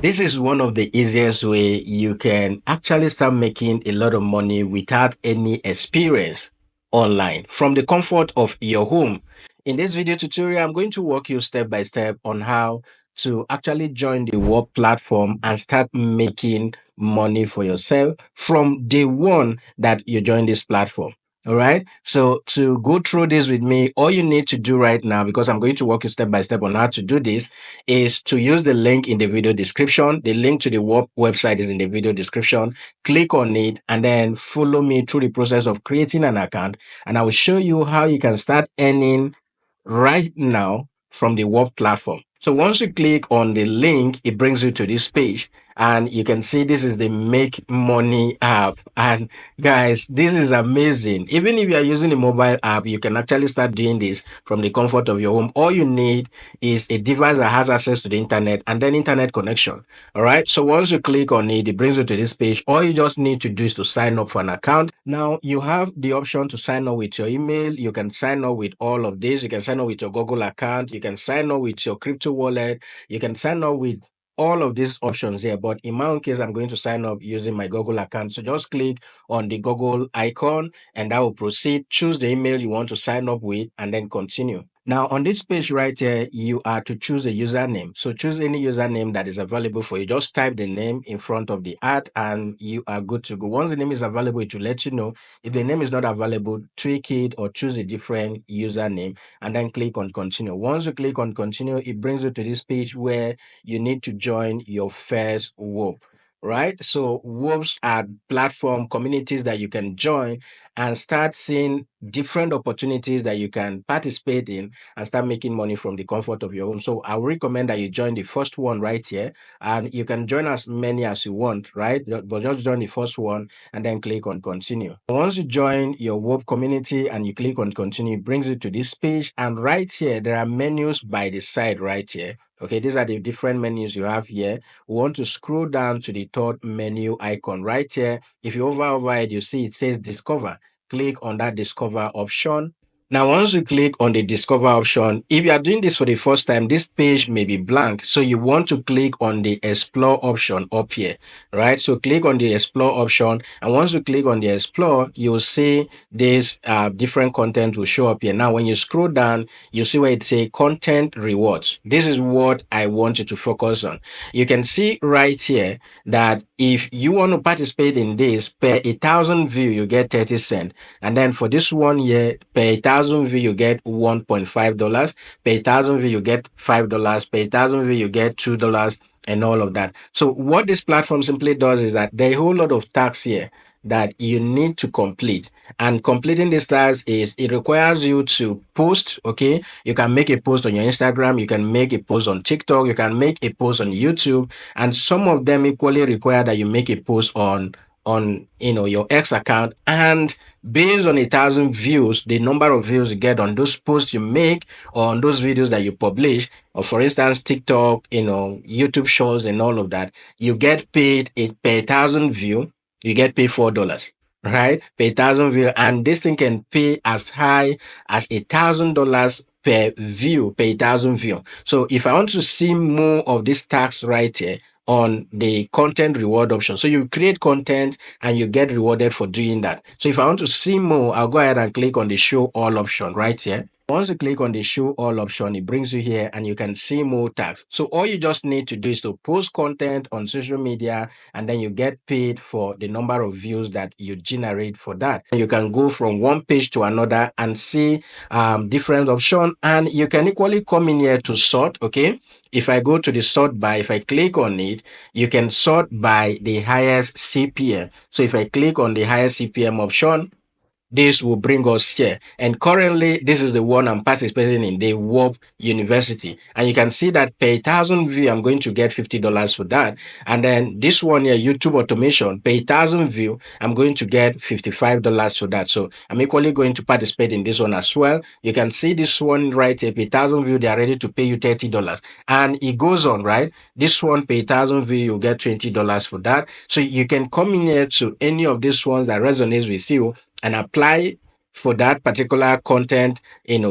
This is one of the easiest way you can actually start making a lot of money without any experience online from the comfort of your home. In this video tutorial, I'm going to walk you step by step on how to actually join the work platform and start making money for yourself from day one that you join this platform. All right. So to go through this with me, all you need to do right now, because I'm going to walk you step by step on how to do this, is to use the link in the video description. The link to the website is in the video description. Click on it and then follow me through the process of creating an account. And I will show you how you can start earning right now from the Whop platform. So once you click on the link, it brings you to this page and you can see this is the Make Money app. And guys, this is amazing. Even if you are using a mobile app, you can actually start doing this from the comfort of your home. All you need is a device that has access to the internet and then internet connection. All right. So once you click on it, it brings you to this page. All you just need to do is to sign up for an account. Now you have the option to sign up with your email. You can sign up with all of this. You can sign up with your Google account. You can sign up with your crypto wallet. You can sign up with all of these options here. But in my own case, I'm going to sign up using my Google account. So just click on the Google icon and that will proceed. Choose the email you want to sign up with and then continue. Now on this page right here, you are to choose a username. So choose any username that is available for you. Just type the name in front of the ad and you are good to go. Once the name is available, it will let you know. If the name is not available, tweak it or choose a different username and then click on continue. Once you click on continue, it brings you to this page where you need to join your first Whop. Right? So Whops are platform communities that you can join and start seeing different opportunities that you can participate in and start making money from the comfort of your home. So I would recommend that you join the first one right here and you can join as many as you want, right? But just join the first one and then click on continue. Once you join your Whop community and you click on continue, it brings you to this page. And right here, there are menus by the side right here. Okay, these are the different menus you have here. We want to scroll down to the third menu icon right here. If you hover over it, you see it says discover. Click on that discover option. Now, once you click on the discover option, if you are doing this for the first time, this page may be blank. So you want to click on the explore option up here, right? So click on the explore option. And once you click on the explore, you'll see this different content will show up here. Now, when you scroll down, you see where it says content rewards. This is what I want you to focus on. You can see right here that if you want to participate in this, per 1,000 view, you get 30 cents. And then for this one here, per 1,000 view, you get $1.5. Per 1,000 view, you get $5. Per 1,000 view, you get $2 and all of that. So what this platform simply does is that there are a whole lot of tasks here that you need to complete. And completing these tasks is, it requires you to post, okay? You can make a post on your Instagram, you can make a post on TikTok, you can make a post on YouTube, and some of them equally require that you make a post on your X account. And based on 1,000 views, the number of views you get on those posts you make or on those videos that you publish, or for instance TikTok, YouTube shows and all of that, you get paid per 1,000 view, you get paid $4, right? Per 1,000 view. And this thing can pay as high as $1,000 per view, per 1,000 view. So if I want to see more of this tax right here on the content reward option, so you create content and you get rewarded for doing that. So if I want to see more, I'll go ahead and click on the show all option right here. Once you click on the show all option, it brings you here and you can see more tags. So all you just need to do is to post content on social media and then you get paid for the number of views that you generate for that. You can go from one page to another and see different options, and you can equally come in here to sort, okay? If I go to the sort by, if I click on it, you can sort by the highest CPM. So if I click on the highest CPM option, this will bring us here. And currently, this is the one I'm participating in, the Whop University. And you can see that per 1,000 view, I'm going to get $50 for that. And then this one here, YouTube automation, per 1,000 view, I'm going to get $55 for that. So I'm equally going to participate in this one as well. You can see this one right here, per 1,000 view, they are ready to pay you $30. And it goes on, right? This one, per 1,000 view, you get $20 for that. So you can come in here to any of these ones that resonates with you and apply for that particular content,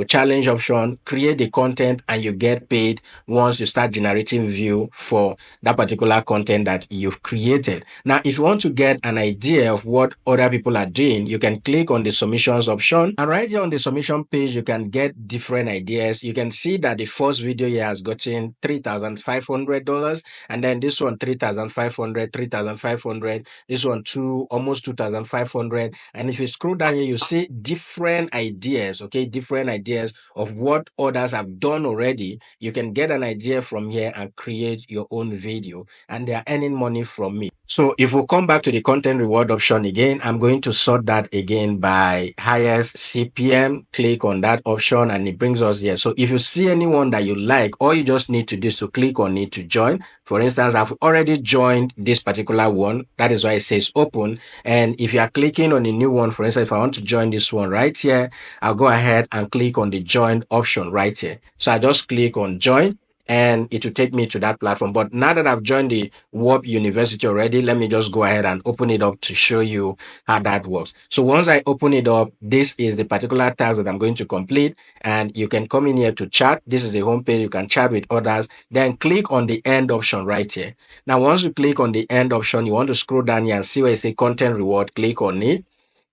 challenge option, create the content and you get paid once you start generating view for that particular content that you've created. Now, if you want to get an idea of what other people are doing, you can click on the submissions option. And right here on the submission page, you can get different ideas. You can see that the first video here has gotten $3,500. And then this one, 3,500, 3,500. This one, almost 2,500. And if you scroll down here, you see different ideas, okay? Different ideas of what others have done already. You can get an idea from here and create your own video. And they are earning money from me. So if we come back to the content reward option again, I'm going to sort that again by highest CPM. Click on that option and it brings us here. So if you see anyone that you like, all you just need to do is to click on it to join. For instance, I've already joined this particular one. That is why it says open. And if you are clicking on a new one, for instance, if I want to join this one right here, I'll go ahead and click on the join option right here. So I just click on join and it will take me to that platform. But now that I've joined the Whop University already, let me just go ahead and open it up to show you how that works. So once I open it up, this is the particular task that I'm going to complete. And you can come in here to chat. This is the home page. You can chat with others. Then click on the end option right here. Now, once you click on the end option, you want to scroll down here and see where it says content reward. Click on it.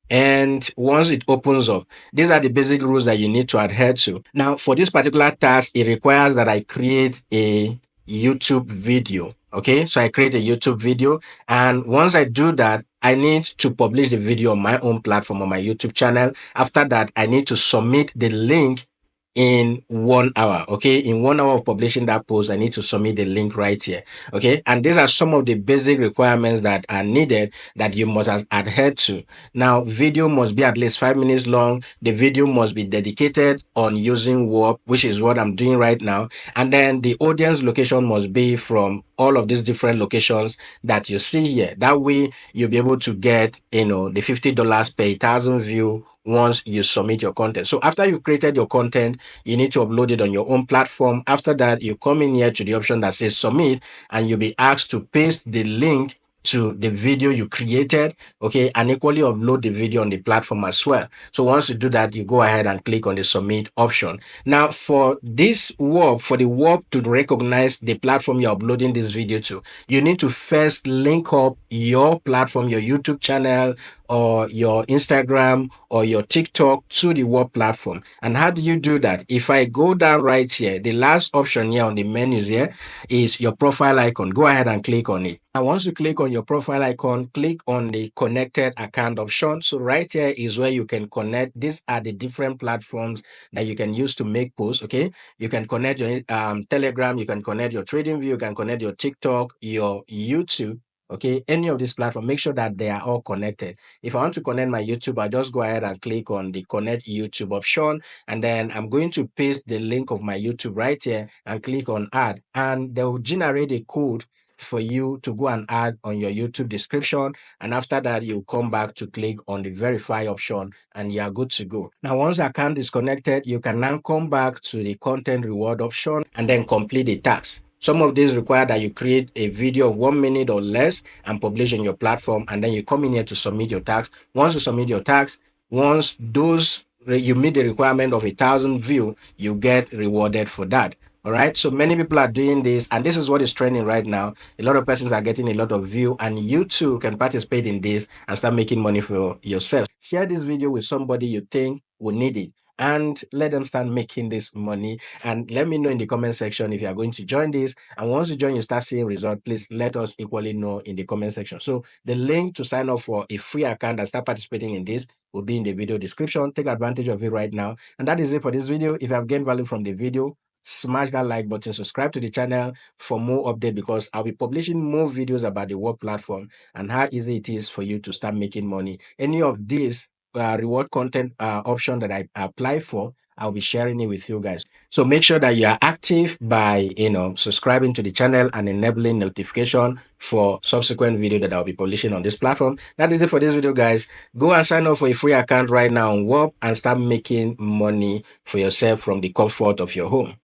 And once it opens up, these are the basic rules that you need to adhere to. Now, for this particular task, it requires that I create a YouTube video. Okay, so I create a YouTube video. And once I do that, I need to publish the video on my own platform on my YouTube channel. After that, I need to submit the link in 1 hour. Okay, in 1 hour of publishing that post, I need to submit the link right here. Okay, and these are some of the basic requirements that are needed that you must adhere to. Now, video must be at least 5 minutes long. The video must be dedicated on using Whop, which is what I'm doing right now. And then the audience location must be from all of these different locations that you see here. That way, you'll be able to get, the $50 per 1,000 view once you submit your content. So after you've created your content, you need to upload it on your own platform. After that, you come in here to the option that says submit, and you'll be asked to paste the link to the video you created, okay, and equally upload the video on the platform as well. So once you do that, you go ahead and click on the submit option. Now, for this Whop, for the Whop to recognize the platform you're uploading this video to, you need to first link up your platform, your YouTube channel, or your Instagram or your TikTok to the Whop platform. And how do you do that? If I go down right here, the last option here on the menus here is your profile icon. Go ahead and click on it. And once you click on your profile icon, click on the connected account option. So right here is where you can connect. These are the different platforms that you can use to make posts. Okay, you can connect your Telegram, you can connect your TradingView, you can connect your TikTok, your YouTube. Okay, any of these platforms, make sure that they are all connected. If I want to connect my YouTube, I just go ahead and click on the connect YouTube option, and then I'm going to paste the link of my YouTube right here and click on add, and they will generate a code for you to go and add on your YouTube description. And after that, you come back to click on the verify option and you are good to go. Now, once your account is connected, you can now come back to the content reward option and then complete the task. Some of these require that you create a video of 1 minute or less and publish on your platform, and then you come in here to submit your tax. Once you submit your tax, once you meet the requirement of 1,000 view, you get rewarded for that. All right, so many people are doing this, and this is what is trending right now. A lot of persons are getting a lot of view, and you too can participate in this and start making money for yourself. Share this video with somebody you think will need it, and let them start making this money. And let me know in the comment section if you are going to join this. And once you join, you start seeing results, please let us equally know in the comment section. So the link to sign up for a free account and start participating in this will be in the video description. Take advantage of it right now. And that is it for this video. If you have gained value from the video, smash that like button, subscribe to the channel for more update, because I'll be publishing more videos about the Whop platform and how easy it is for you to start making money. Any of these reward content option that I apply for, I'll be sharing it with you guys. So make sure that you are active by subscribing to the channel and enabling notification for subsequent video that I'll be publishing on this platform. That is it for this video, guys. Go and sign up for a free account right now on Whop and start making money for yourself from the comfort of your home.